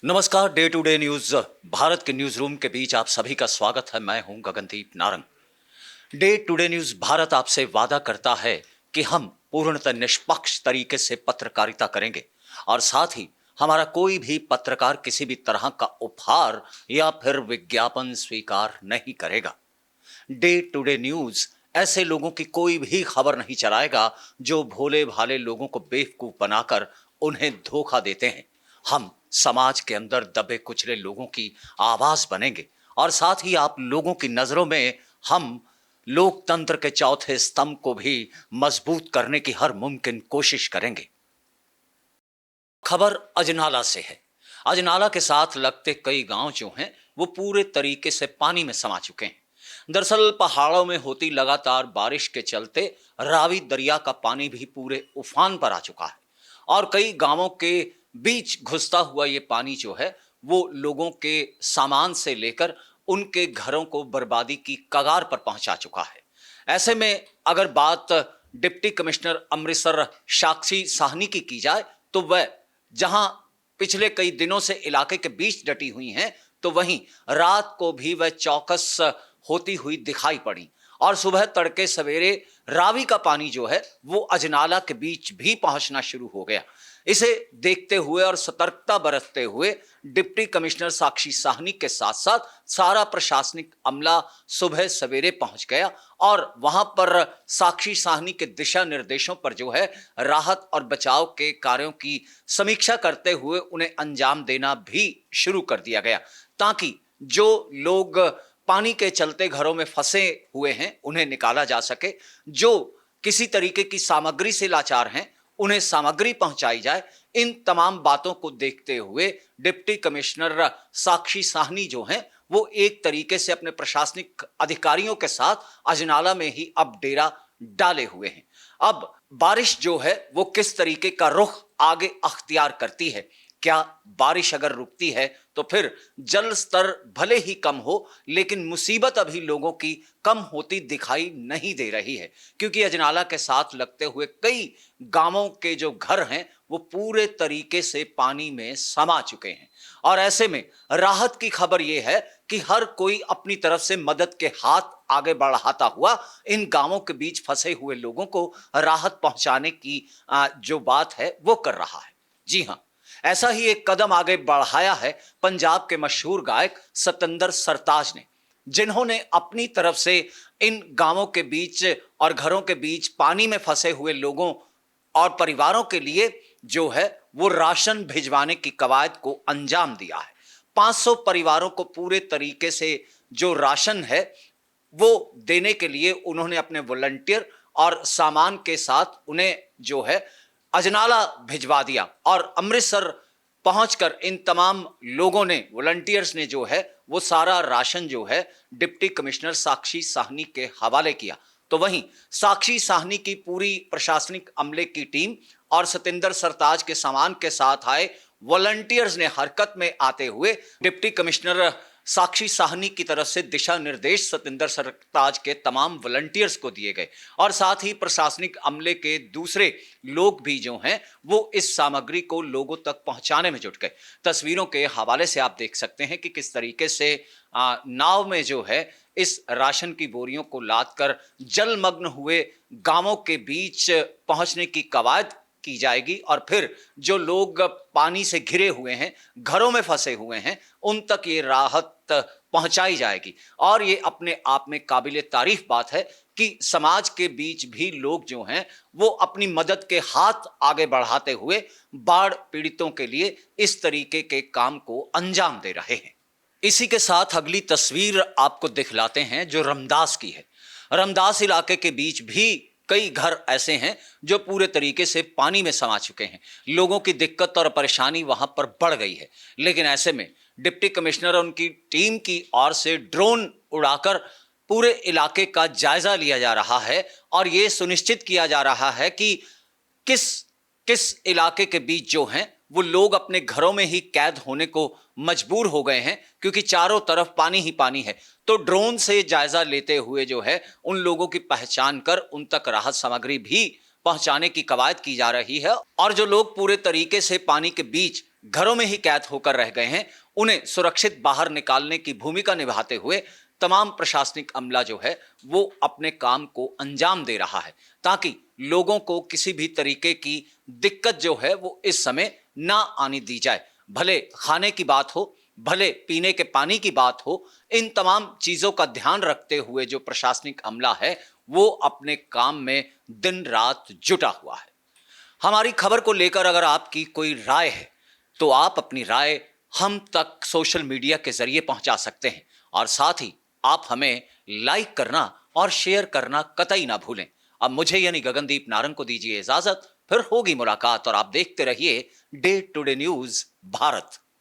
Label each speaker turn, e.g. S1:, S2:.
S1: नमस्कार। Day to day news Bharat के news room के बीच आप सभी का स्वागत है। मैं हूं Gagandeep Narang. Day to day news Bharat आपसे वादा करता है कि हम पूर्णतः निष्पक्ष तरीके से पत्रकारिता करेंगे और साथ ही हमारा कोई भी पत्रकार किसी भी तरह का उपहार या फिर विज्ञापन स्वीकार नहीं करेगा। डे टू डे न्यूज ऐसे लोगों की कोई भी खबर नहीं चलाएगा जो भोले भाले लोगों को बेवकूफ बनाकर उन्हें धोखा देते हैं। हम समाज के अंदर दबे कुचले लोगों की आवाज बनेंगे और साथ ही आप लोगों की नजरों में हम लोकतंत्र के चौथे स्तंभ को भी मजबूत करने की हर मुमकिन कोशिश करेंगे। खबर अजनाला से है। अजनाला के साथ लगते कई गांव जो हैं वो पूरे तरीके से पानी में समा चुके हैं। दरअसल पहाड़ों में होती लगातार बारिश के चलते रावी दरिया का पानी भी पूरे उफान पर आ चुका है और कई गांवों के बीच घुसता हुआ ये पानी जो है वो लोगों के सामान से लेकर उनके घरों को बर्बादी की कगार पर पहुंचा चुका है। ऐसे में अगर बात डिप्टी कमिश्नर अमृतसर साक्षी साहनी की जाए तो वह जहां पिछले कई दिनों से इलाके के बीच डटी हुई हैं, तो वहीं रात को भी वह चौकस होती हुई दिखाई पड़ी और सुबह तड़के सवेरे रावी का पानी जो है वो अजनाला के बीच भी पहुंचना शुरू हो गया। इसे देखते हुए और सतर्कता बरतते हुए डिप्टी कमिश्नर साक्षी साहनी के साथ साथ सारा प्रशासनिक अमला सुबह सवेरे पहुंच गया और वहां पर साक्षी साहनी के दिशा निर्देशों पर जो है राहत और बचाव के कार्यों की समीक्षा करते हुए उन्हें अंजाम देना भी शुरू कर दिया गया ताकि जो लोग पानी के चलते घरों में फंसे हुए हैं उन्हें निकाला जा सके, जो किसी तरीके की सामग्री से लाचार हैं उन्हें सामग्री पहुंचाई जाए। इन तमाम बातों को देखते हुए डिप्टी कमिश्नर साक्षी साहनी जो हैं वो एक तरीके से अपने प्रशासनिक अधिकारियों के साथ अजनाला में ही अब डेरा डाले हुए हैं। अब बारिश जो है वो किस तरीके का रुख आगे अख्तियार करती है, क्या बारिश अगर रुकती है तो फिर जल स्तर भले ही कम हो लेकिन मुसीबत अभी लोगों की कम होती दिखाई नहीं दे रही है, क्योंकि अजनाला के साथ लगते हुए कई गांवों के जो घर हैं वो पूरे तरीके से पानी में समा चुके हैं। और ऐसे में राहत की खबर यह है कि हर कोई अपनी तरफ से मदद के हाथ आगे बढ़ाता हुआ इन गांवों के बीच फंसे हुए लोगों को राहत पहुंचाने की जो बात है वो कर रहा है। जी हां, ऐसा ही एक कदम आगे बढ़ाया है पंजाब के मशहूर गायक सतिंदर सरताज ने, जिन्होंने अपनी तरफ से इन गांवों के बीच और घरों के बीच पानी में फंसे हुए लोगों और परिवारों के लिए जो है वो राशन भिजवाने की कवायद को अंजाम दिया है। 500 परिवारों को पूरे तरीके से जो राशन है वो देने के लिए उन्होंने अपने वॉलंटियर और सामान के साथ उन्हें जो है अजनाला भिजवा दिया और अमृतसर पहुंचकर इन तमाम लोगों ने, वॉलंटियर्स ने जो है वो सारा राशन जो है डिप्टी कमिश्नर साक्षी साहनी के हवाले किया। तो वहीं साक्षी साहनी की पूरी प्रशासनिक अमले की टीम और सतिंदर सरताज के सामान के साथ आए वॉलंटियर्स ने हरकत में आते हुए डिप्टी कमिश्नर साक्षी साहनी की तरफ से दिशा निर्देश सतिंदर सरताज के तमाम वॉलंटियर्स को दिए गए और साथ ही प्रशासनिक अमले के दूसरे लोग भी जो हैं वो इस सामग्री को लोगों तक पहुंचाने में जुट गए। तस्वीरों के हवाले से आप देख सकते हैं कि किस तरीके से नाव में जो है इस राशन की बोरियों को लादकर जलमग्न हुए गांवों के बीच पहुंचने की कवायद की जाएगी और फिर जो लोग पानी से घिरे हुए हैं, घरों में फंसे हुए हैं, उन तक ये राहत पहुंचाई जाएगी। और ये अपने आप में काबिले तारीफ बात है कि समाज के बीच भी लोग जो हैं वो अपनी मदद के हाथ आगे बढ़ाते हुए बाढ़ पीड़ितों के लिए इस तरीके के काम को अंजाम दे रहे हैं। इसी के साथ अगली तस्वीर आपको दिखलाते हैं जो रमदास की है। रमदास इलाके के बीच भी कई घर ऐसे हैं जो पूरे तरीके से पानी में समा चुके हैं। लोगों की दिक्कत और परेशानी वहां पर बढ़ गई है, लेकिन ऐसे में डिप्टी कमिश्नर और उनकी टीम की ओर से ड्रोन उड़ाकर पूरे इलाके का जायजा लिया जा रहा है और ये सुनिश्चित किया जा रहा है कि किस किस इलाके के बीच जो हैं वो लोग अपने घरों में ही कैद होने को मजबूर हो गए हैं, क्योंकि चारों तरफ पानी ही पानी है। तो ड्रोन से जायजा लेते हुए जो है उन लोगों की पहचान कर उन तक राहत सामग्री भी पहुंचाने की कवायद की जा रही है और जो लोग पूरे तरीके से पानी के बीच घरों में ही कैद होकर रह गए हैं, उन्हें सुरक्षित बाहर निकालने की भूमिका निभाते हुए तमाम प्रशासनिक अमला जो है वो अपने काम को अंजाम दे रहा है, ताकि लोगों को किसी भी तरीके की दिक्कत जो है वो इस समय ना आने दी जाए। भले खाने की बात हो, भले पीने के पानी की बात हो, इन तमाम चीजों का ध्यान रखते हुए जो प्रशासनिक अमला है वो अपने काम में दिन रात जुटा हुआ है। हमारी खबर को लेकर अगर आपकी कोई राय है तो आप अपनी राय हम तक सोशल मीडिया के जरिए पहुंचा सकते हैं, और साथ ही आप हमें लाइक करना और शेयर करना कतई ना भूलें। अब मुझे यानी गगनदीप नारंग को दीजिए इजाजत, फिर होगी मुलाकात और आप देखते रहिए डे टुडे न्यूज भारत।